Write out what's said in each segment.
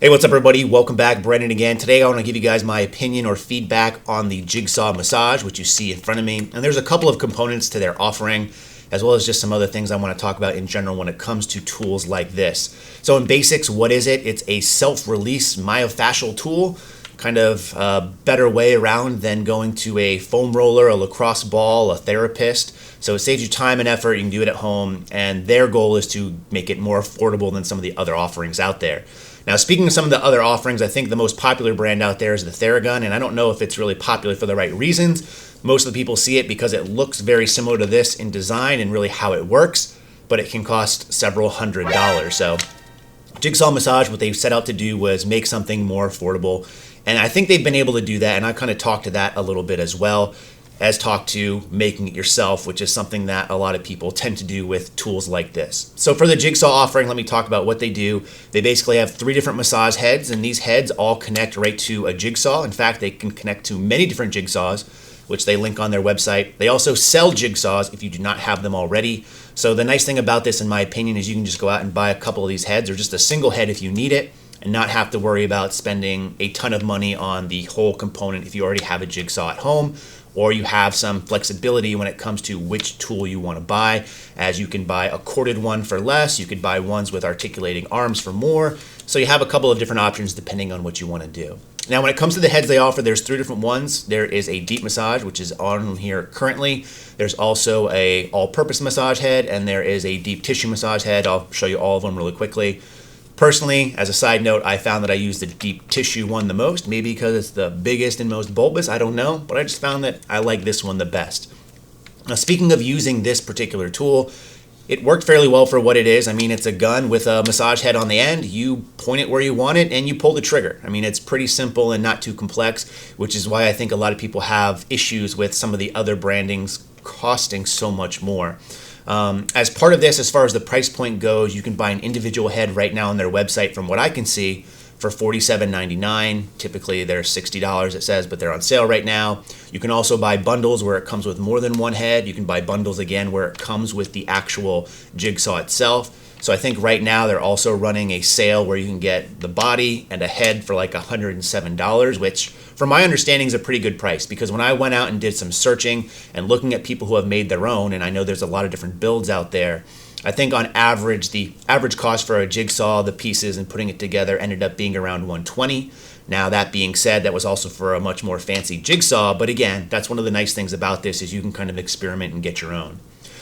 Hey, what's up everybody? Welcome back. Brandon again. Today I want to give you guys my opinion or feedback on the Jigsaw Massage, which you see in front of me. And there's a couple of components to their offering, as well as just some other things I want to talk about in general when it comes to tools like this. So in basics, what is it? It's a self-release myofascial tool, kind of a better way around than going to a foam roller, a lacrosse ball, a therapist. So it saves you time and effort. You can do it at home, and their goal is to make it more affordable than some of the other offerings out there. Now, speaking of some of the other offerings, I think the most popular brand out there is the Theragun, and I don't know if it's really popular for the right reasons. Most of the people see it because it looks very similar to this in design and really how it works, but it can cost several $100s. So Jigsaw Massage, what they set out to do was make something more affordable, and I think they've been able to do that, and I kind of talked to that a little bit as well as talk to making it yourself, which is something that a lot of people tend to do with tools like this. So for the Jigsaw offering, let me talk about what they do. They basically have 3 different massage heads, and these heads all connect right to a jigsaw. In fact, they can connect to many different jigsaws, which they link on their website. They also sell jigsaws if you do not have them already. So the nice thing about this, in my opinion, is you can just go out and buy a couple of these heads, or just a single head if you need it, and not have to worry about spending a ton of money on the whole component if you already have a jigsaw at home, or you have some flexibility when it comes to which tool you want to buy, as you can buy a corded one for less, you could buy ones with articulating arms for more, so you have a couple of different options depending on what you want to do. Now when it comes to the heads they offer, there's 3 different ones. There is a deep massage, which is on here currently. There's also a all-purpose massage head, and there is a deep tissue massage head. I'll show you all of them really quickly. Personally, as a side note, I found that I use the deep tissue one the most, maybe because it's the biggest and most bulbous, I don't know, but I just found that I like this one the best. Now, speaking of using this particular tool, it worked fairly well for what it is. I mean, it's a gun with a massage head on the end. You point it where you want it and you pull the trigger. I mean, it's pretty simple and not too complex, which is why I think a lot of people have issues with some of the other brandings costing so much more. As part of this, as far as the price point goes, you can buy an individual head right now on their website, from what I can see, for $47.99. Typically they're $60, it says, but they're on sale right now. You can also buy bundles where it comes with more than one head. You can buy bundles again where it comes with the actual jigsaw itself. So I think right now they're also running a sale where you can get the body and a head for like $107, which from my understanding is a pretty good price, because when I went out and did some searching and looking at people who have made their own, and I know there's a lot of different builds out there, I think on average, the average cost for a jigsaw, the pieces and putting it together, ended up being around $120. Now that being said, that was also for a much more fancy jigsaw, but again, that's one of the nice things about this, is you can kind of experiment and get your own.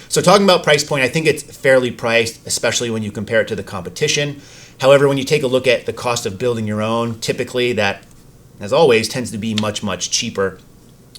So talking about price point, I think it's fairly priced, especially when you compare it to the competition. However, when you take a look at the cost of building your own, typically that, as always, tends to be much, much cheaper.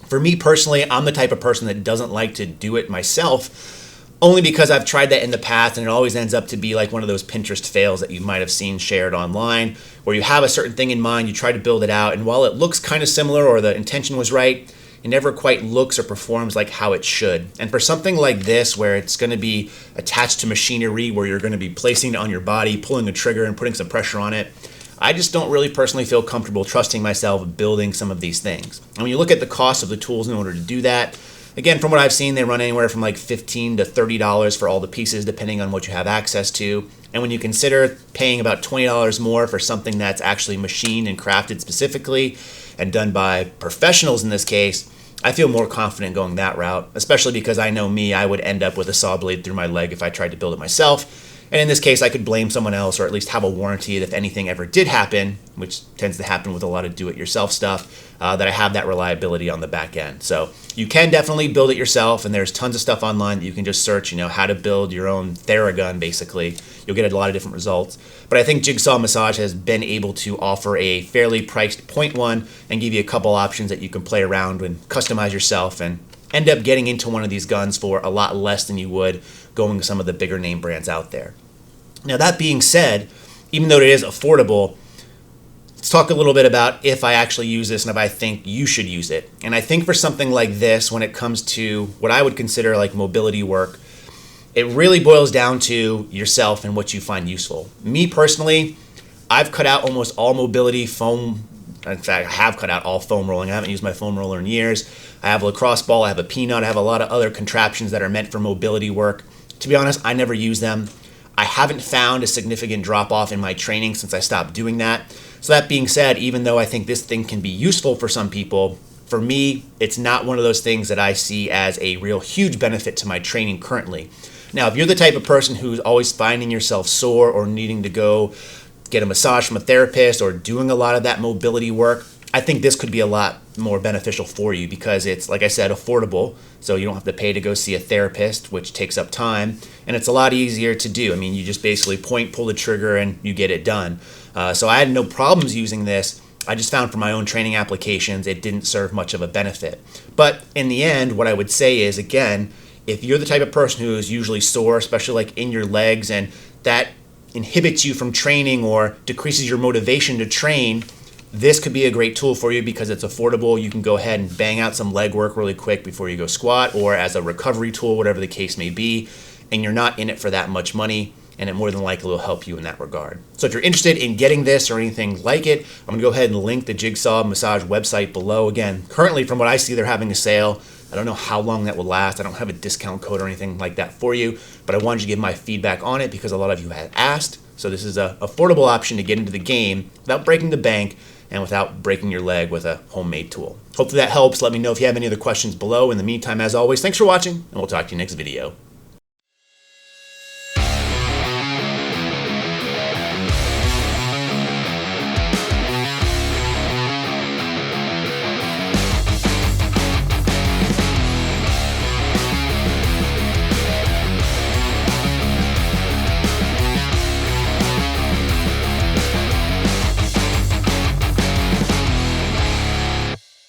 For me personally, I'm the type of person that doesn't like to do it myself, only because I've tried that in the past, and it always ends up to be like one of those Pinterest fails that you might have seen shared online, where you have a certain thing in mind, you try to build it out, and while it looks kind of similar or the intention was right, it never quite looks or performs like how it should. And for something like this, where it's going to be attached to machinery, where you're going to be placing it on your body, pulling a trigger and putting some pressure on it, I just don't really personally feel comfortable trusting myself building some of these things. And when you look at the cost of the tools in order to do that, again, from what I've seen, they run anywhere from like $15 to $30 for all the pieces, depending on what you have access to. And when you consider paying about $20 more for something that's actually machined and crafted specifically and done by professionals in this case, I feel more confident going that route, especially because I know me, I would end up with a saw blade through my leg if I tried to build it myself. And in this case, I could blame someone else, or at least have a warranty that if anything ever did happen, which tends to happen with a lot of do-it-yourself stuff, that I have that reliability on the back end. So you can definitely build it yourself, and there's tons of stuff online that you can just search, how to build your own Theragun, basically. You'll get a lot of different results. But I think Jigsaw Massage has been able to offer a fairly priced point one and give you a couple options that you can play around and customize yourself and end up getting into one of these guns for a lot less than you would going to some of the bigger name brands out there. Now that being said, even though it is affordable, let's talk a little bit about if I actually use this and if I think you should use it. And I think for something like this, when it comes to what I would consider like mobility work, it really boils down to yourself and what you find useful. Me personally, I've cut out almost all mobility foam. In fact, I have cut out all foam rolling. I haven't used my foam roller in years. I have a lacrosse ball, I have a peanut, I have a lot of other contraptions that are meant for mobility work. To be honest, I never use them. I haven't found a significant drop off in my training since I stopped doing that. So that being said, even though I think this thing can be useful for some people, for me, it's not one of those things that I see as a real huge benefit to my training currently. Now, if you're the type of person who's always finding yourself sore or needing to go get a massage from a therapist or doing a lot of that mobility work, I think this could be a lot more beneficial for you because it's, like I said, affordable. So you don't have to pay to go see a therapist, which takes up time. And it's a lot easier to do. I mean, you just basically pull the trigger, and you get it done. So I had no problems using this. I just found for my own training applications, it didn't serve much of a benefit. But in the end, what I would say is, again, if you're the type of person who is usually sore, especially like in your legs, and that inhibits you from training or decreases your motivation to train, this could be a great tool for you because it's affordable. You can go ahead and bang out some leg work really quick before you go squat, or as a recovery tool, whatever the case may be, and you're not in it for that much money, and it more than likely will help you in that regard. So if you're interested in getting this or anything like it, I'm going to go ahead and link the Jigsaw Massage website below. Again, currently from what I see, they're having a sale. I don't know how long that will last. I don't have a discount code or anything like that for you, but I wanted to give my feedback on it because a lot of you had asked. So this is an affordable option to get into the game without breaking the bank and without breaking your leg with a homemade tool. Hopefully that helps. Let me know if you have any other questions below. In the meantime, as always, thanks for watching, and we'll talk to you next video.